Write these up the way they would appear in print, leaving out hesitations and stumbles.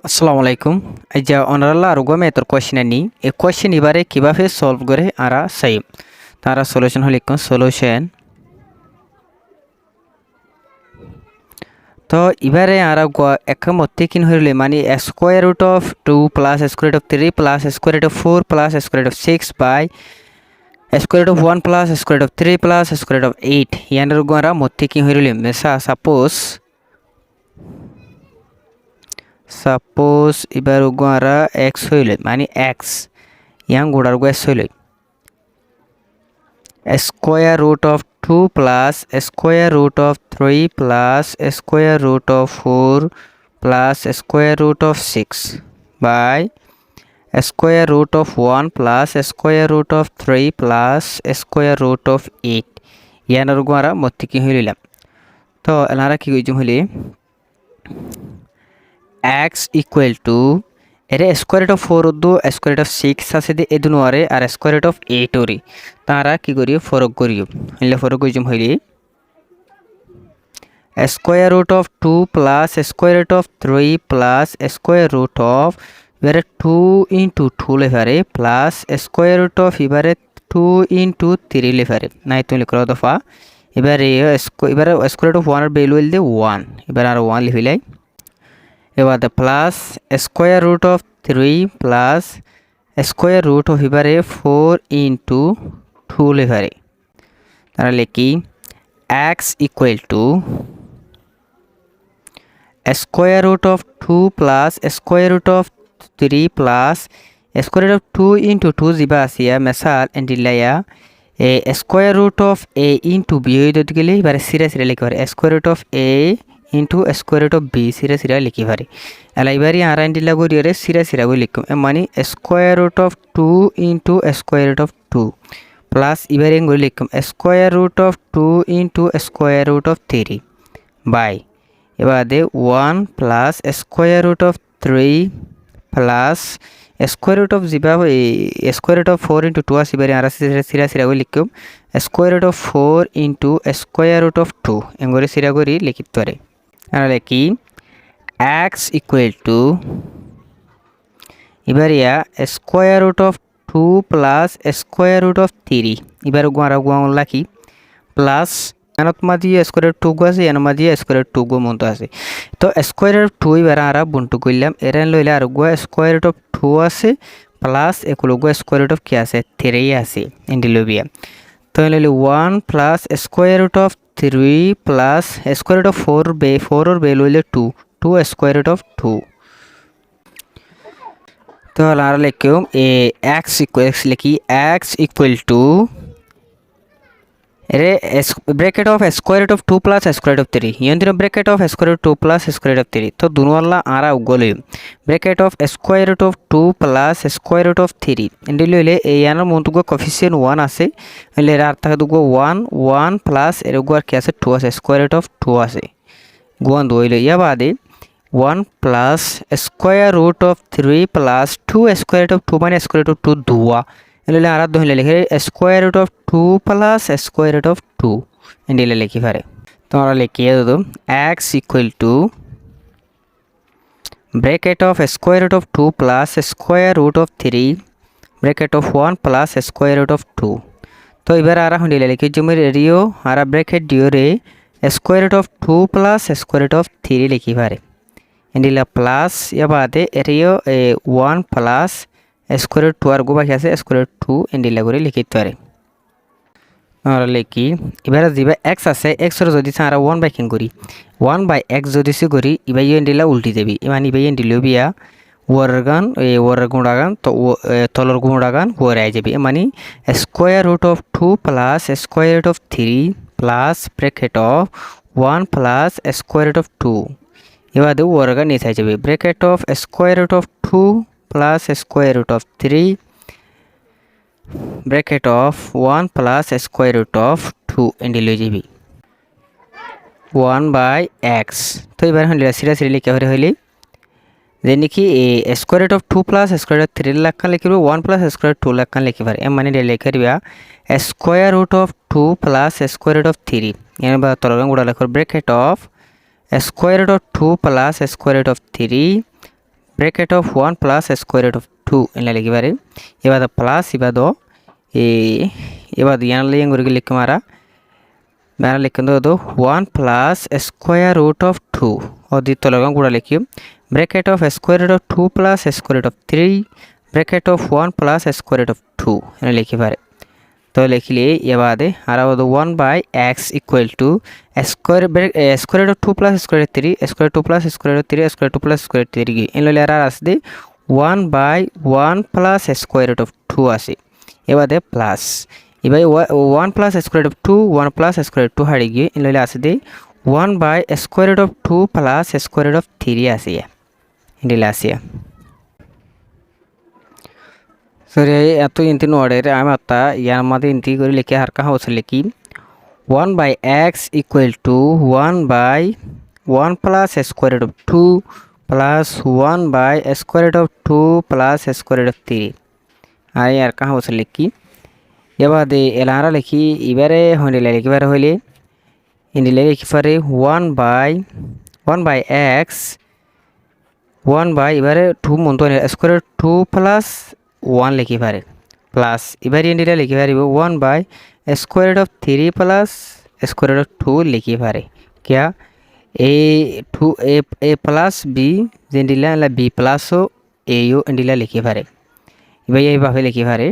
আসসালামু আলাইকুম। এই যে অনারাল্লাহ আরোগ্য মেতর কোয়েশ্চেন নি এই কোয়েশ্চেন এবারে কিভাবে সলভ করে আরা সাই তারা সলিউশন হল লিখুন সলিউশন। তো এবারে আরা এক মধ্যে কিন হইলে মানে square root of 2 plus square root of 3 plus square root of 4 plus square root of 6 by square root of 1 plus square root of 3 plus square root of 8 ইয়ানের গোরা মধ্যে কি হইলে মেসা সাপোজ এবার গোরা x হইলে মানে x ইয়াং গোড়ার গো s হইলে square root of 2 plus square root of 3 plus square root of 4 plus square root of 6 by square root of 1 plus square root of 3 plus square root of 8 ইয়ানার গোরা মত্তি কি হইলাম। তো এনারা কি কইজুম হইলে x equal to এরে square root of 4 উদ্দু square root of 6 আছে দে এদুনো আরে আর স্কোয়ার রুট অফ 8 ওরি তারা কি করিও ফরক করিও হইলে ফরক কইজুম হইলি square root of 2 plus square root of 3 plus square root of এবারে 2 ইনটু 2 লেফারে প্লাস স্কোয়ার রুট অফ এবারে 2 ইনটু 3 লেফারে নাই তুমি লিখো দফা এবারে স্কোয়ার রুট অফ 1 এর ভ্যালু হইল 1 এবারে আর 1 লিখিলাই এবার plus square root of 3 plus square root of এবারে 4 ইন্টু 2 লেখারে তাহলে কি x equal to square root of 2 plus square root of 3 plus square root of 2 into 2 যিবা আসিয়া মেসাল এন্ডিলাইয়া এ square root of a into b হয়ে দিতে গেলে এবারে সিরা সিরা লিখতে পারে square root of a into square root of b সিরা সিরা লিখি পারে এলা এবারে আর এন্ডিলা করিয়ে সিরা সিরা করে লিখুম মানে square root of 2 into square root of 2 plus এবারে করে লিখুম square root of 2 into square root of 3 by এবারে 1 plus square root of 3 plus square root of যিবা স্কোয়ার রুট অফ 4 ইন্টু 2 আসি বারে আর সিরা সিরা করে লিখুম square root of 4 into square root of 2 এঙ্গরে সিরা করে লিখিত পারে তাহলে কি x ইকুয়াল টু এবারিয়া square root of 2 plus square root of 3 এবার গোয়ারা গোয়ান লাখি প্লাস এনত মাঝি স্কোয়ার 2 গো আছে এন মাঝি স্কোয়ার 2 গো মতো আছে তো স্কোয়ার 2 এবার আর বন্টু করলাম এর লইলে আর গোয়া স্কোয়ার রুট অফ 2 আছে প্লাস একুলো গো স্কোয়ার রুট অফ কি আছে 3 আছে ইন্ডিলোবিয়া তো লইলে 1 plus square root of 3 plus square root of 4 এর ভ্যালু হইলে 2 স্কোয়ার রুট অফ 2 তো আর লিখুম এ x লিখি x ইকুয়াল টু এরে bracket of square root of 2 plus square root of 3 ইয়ন্দির bracket of square root 2 plus square root of 3 তো দুনোয়াল্লা আরা উগলে bracket of square root of 2 plus square root of 3 এন্ডি লইলে এই আনার মন্তুগ কোফিসিয়েন্ট 1 আছে হইলে এর আর থাকে দুগো 1 প্লাস এর উগ আর কি আছে 2 আছে স্কোয়ার রুট অফ 2 আছে গুয়ান দইলে ইয়া বাদে 1 plus square root of 3 plus 2 square root of 2 মানে স্কোয়ার রুট অফ 2 দুয়া এলে আর দইলে লিখে square root of 2 plus square root of 2 এন্ডিলে লিখি পারে তোমরা লিখিয়ে দাও x equal to bracket of square root of 2 plus square root of 3 bracket of 1 plus square root of 2 তো এবার আর হইলে লিখি জমির এরিও আর ব্র্যাকেট দিও রে square root of 2 plus square root of 3 লিখি পারে এন্ডিলা প্লাস ইয়াবাদে এরিও 1 প্লাস স্কোয়ার রুট 2 আর গো বাকি আছে স্কোয়ার রুট 2 এন্ডিলা করে লিখিতে পারে আমরা লিখি এবারে দিবা x আছে x এর যদি আমরা 1 বাই কিন করি 1 বাই x যদি সি করি ইবাই এন্ডিলা উল্টি দেবি মানে ইবাই এন্ডিলো বিয়া ওয়ারগান ওয়ার গুণাগান তো তলর গুণাগান ওয়ার আই যাবে মানে square root of 2 plus square root of 3 plus bracket of 1 plus square root of 2 এবার দে ওয়ারগান নিচে আই যাবে bracket of square root of 2 plus square root of 3 bracket of 1 plus square root of 2 এন্ডিল হয়ে যাবে 1 বাই x তো এবার হইলে সিরা সিরা লিখা হইলে যে নাকি square root of 2 plus square root 3 লাখ লিখিব 1 প্লাস স্কোয়ার রুট 2 লাখ লিখি পারে এম মানে লিখে দিবা square root of 2 plus square root of 3 এর বা তলরং গুড়া লিখো bracket of square root of 2 plus square root of 3 bracket of 1 plus square root of 2 এনে লিখিবারে এবার প্লাস এবার ইয়ান লিং করে লিখে মারা মেরা লিখুন 1 প্লাস স্কোয়ার রুট অফ 2 ও দ্বিতীয় লগন গুড়া লিখি bracket of square root of 2 plus square root of 3 bracket of 1 plus square root of 2 এনে লিখিবারে তো লিখলে এবারে আর 1 by x equal to square root of 2 plus square root 3 square 2 plus square root 3 square 2 plus square 3 এনে লইলে আর আসবে 1 by 1 plus square root of 2 আসে এবারে প্লাস এবার 1 plus square root of 2 1 plus square root 2 হারিয়ে গিয়ে এনে লইলে আসে 1 by square root of 2 plus square root of 3 আসে এনে আসে সরি এত ইন্তি নোডের আমি আত্তা ইয়ার মধ্যে ইন্তি করে লিখে হারকা হাউস লিখি 1 by x equal to 1 by 1 plus square root of 2 plus 1 by square root of 2 plus square root of 3 আর হারকা হাউস লিখি এবার এলারা লিখি এবারে হইলে লিখিবার হইলে ইন্দিলে লিখি পারে 1 বাই এক্স 1 বাই এবারে 2 মন তো স্কোয়ার রুট 2 প্লাস 1 লিখি পারে প্লাস এবারে ইন্দিলে লিখি পারিব 1 by square root of 3 plus square root of 2 লিখি পারে क्या a প্লাস বি যেন্দিলা বি প্লাস ও এ ও ইন্দিলা লিখি পারে এবার এইভাবে লিখি পারে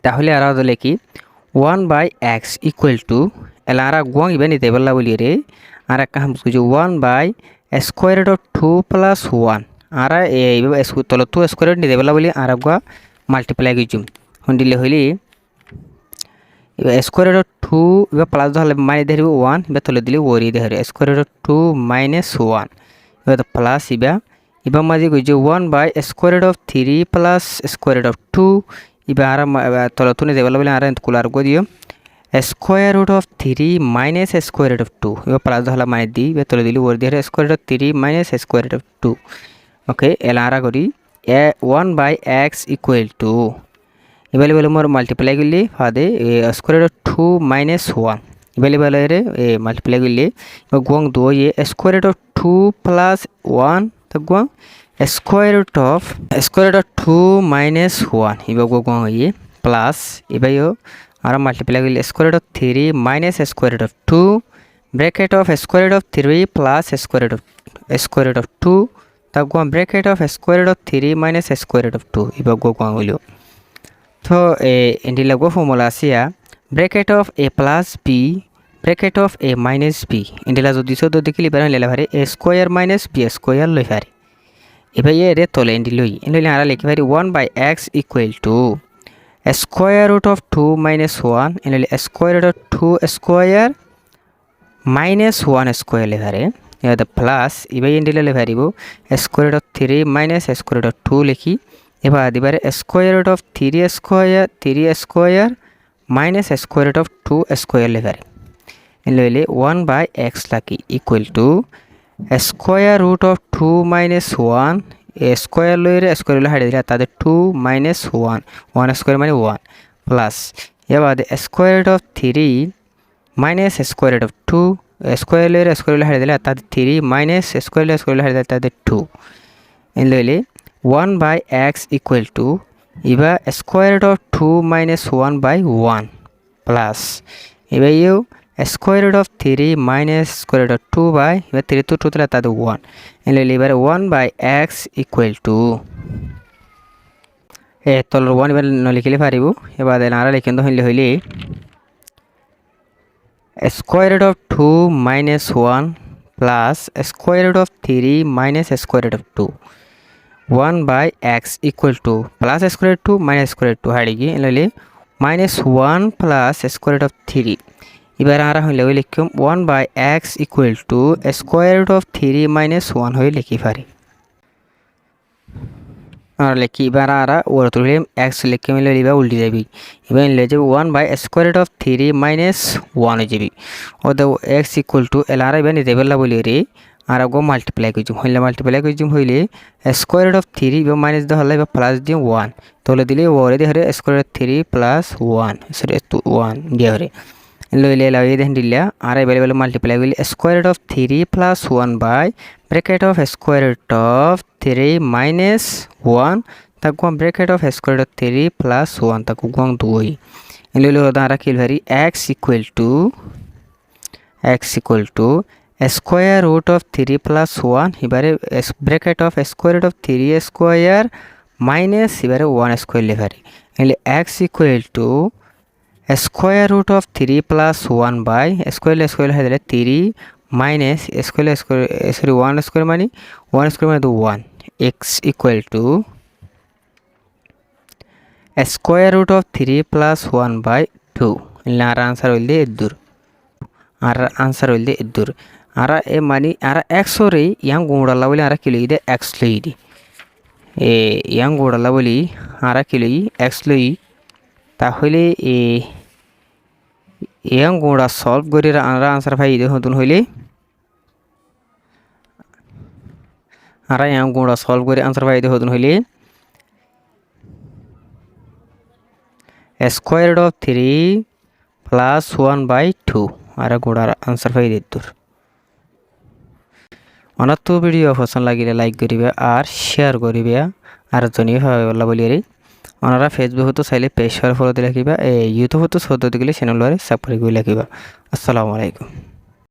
তাহলে আর লিখি 1 বাই এক্স ইকুয়াল টু এলা আর গুয়াং ইবে নিতে বললা বলি রে আর একটা হাম বুঝো 1 by square root of 2 plus 1 আর এইভাবে তল 2 স্কোয়ার রুট নিতে বললা বলি আর গুয়া মাল্টিপ্লাই গিজুম হন্ডিলে হইলি এবার স্কোয়ার রুট অফ 2 এবার প্লাস হলে মাইনাস ধরিব 1 এবার তলে দিলে ওরি ধরে স্কোয়ার রুট অফ 2 মাইনাস 1 এবার প্লাস এবার মাঝে গিয়ে 1 by square root of 3 plus square root of 2 এবার তলতু নিতে বলা বলে আর কুলার গো দিও square root of 3 minus square root of 2 এবার প্লাস হলে মাইনাস দিই এবার তলে দিলি ওরি ধরে square root of 3 minus square root of 2 okay এলা আর করি 1 বাই এক্স ইকুয়াল টু এবার বলে মোর মাল্টিপ্লাই করলে ফাদে স্কোয়ার রুট 2 মাইনাস 1 এবার বলে রে মাল্টিপ্লাই করলে গুয়াং 2 স্কোয়ার রুট অফ 2 প্লাস 1 তো গুয়াং স্কোয়ার রুট অফ 2 মাইনাস 1 এবার গুয়াং হয়ে প্লাস এবার আর মাল্টিপ্লাই করলে square root of 3 minus square root of 2 bracket of square root of 3 plus square root of 2 তা গুয়াং bracket of square root of 3 minus square root of 2 এবার গুয়াং হইল তো এন্ডি লাগো ফর্মুলা আসিয়া bracket of a plus b bracket of a minus b এন্ডিলা যদি সদ দেখিলি বারে লেলা পারে a square minus b square লই পারে এবার এর তলে এন্ডি লই এন্ডি আর লিখি পারি 1 by x equal to square root of 2 minus 1 এন্ডি square root of 2 square minus 1 square লে পারে এবার প্লাস এবার এন্ডিলা লে পারিব square root of 3 minus square root of 2 লিখি এবার দিবারে square root of 3 square minus square root of 2 square লেভারে লইলে 1 বাই এক্স লাকি equal to square root of 2 minus 1 square লইরে স্কোয়ার লই হারিয়ে দিলে তাদের 2 মাইনাস 1 স্কোয়ার মানে 1 প্লাস এবার square root of 3 minus square root of 2 square লইরে স্কোয়ার লই হারিয়ে দিলে তাদের 3 মাইনাস স্কোয়ার লই হারিয়ে দিলে তাদের 2 লইলে 1 by x equal to এবার square root of 2 minus 1 by 1 plus এবার square root of 3 minus square root of 2 by এবার 3 তো 2 তাহলে তাদের 1 এলে এবার 1 বাই এক্স ইকুয়াল টু তলর 1 এবার লিখিলে পারিব এবার আর লিখেন হইলে square root of 2 minus 1 plus square root of 3 minus square root of 2 1 by x equal to plus square root 2 minus square root 2 হারিয়ে এলে minus 1 plus square root of 3 এবার আর হইলে ওই লিখম 1 by x equal to square root of 3 minus 1 হয়ে লিখি পারি আর লিখি এবার আর ওর তুলে x লিখে মিলে লিবা উল্টি যাবি এবার লিখে যাব 1 by square root of 3 minus 1 হয়ে যাবি ও দাও x equal to এল আর এবার নিতে বললা বলি রে আর গো মাল্টিপ্লাই করছুম হইলে স্কোয়ার রুট অফ 3 এবং মাইনাস দেওয়া হলে বা প্লাস দিয়ে 1 তাহলে দিলে ওরে দিয়ে স্কোয়ার রুট 3 প্লাস 1 সরি 1 দিয়ে হরে লইলে লাইয়ে দেন দিলা আর এবারে মাল্টিপ্লাই করলে square root of 3 plus 1 by bracket of square root of 3 minus 1 তাকু bracket of square root of 3 plus 1 তাকু গং 2 এলিলো দাঁড়া কিল ভারি x equal to square root of 3 plus 1 এবারে bracket of square root of 3 square minus এবারে 1 square লেভারি এলি x equal to square root of 3 plus 1 by square হয়ে গেলে 3 মাইনাস স্কয়ার সরি 1 স্কয়ার মানে 1 স্কয়ার মানে 1 x equal to square root of 3 plus 1 by 2 এলি আর answer হইল এদ্দুর আর এ মানে আর x রে ইয়াং গুড়ালা বলি আর কিলো ইদে x লইদি এ ইয়াং গুড়ালা বলি আর কিলো x লই তাহলে এ ইয়াং গুড়া সলভ করে আর আনসার ভাই ইদে হতুন হইলে আর ইয়াং গুড়া সলভ করে আনসার ভাই ইদে হতুন হইলে square root of 3 plus 1 by 2 আর গুড়ার আনসার ভাই দিতুর অনাত্ম ভিডিও পছন্দ লাগিলে লাইক করিবে আর শেয়ার করিবে আর জনিয়ে ভাবে বলা বলি ওনারা ফেসবুক হতো চাইলে পেজ ফলো দিয়ে রাখিবা ইউটিউব হতো সদ্য দিলে চ্যানেল সাবস্ক্রাইব করে রাখিবা। আসসালামু আলাইকুম।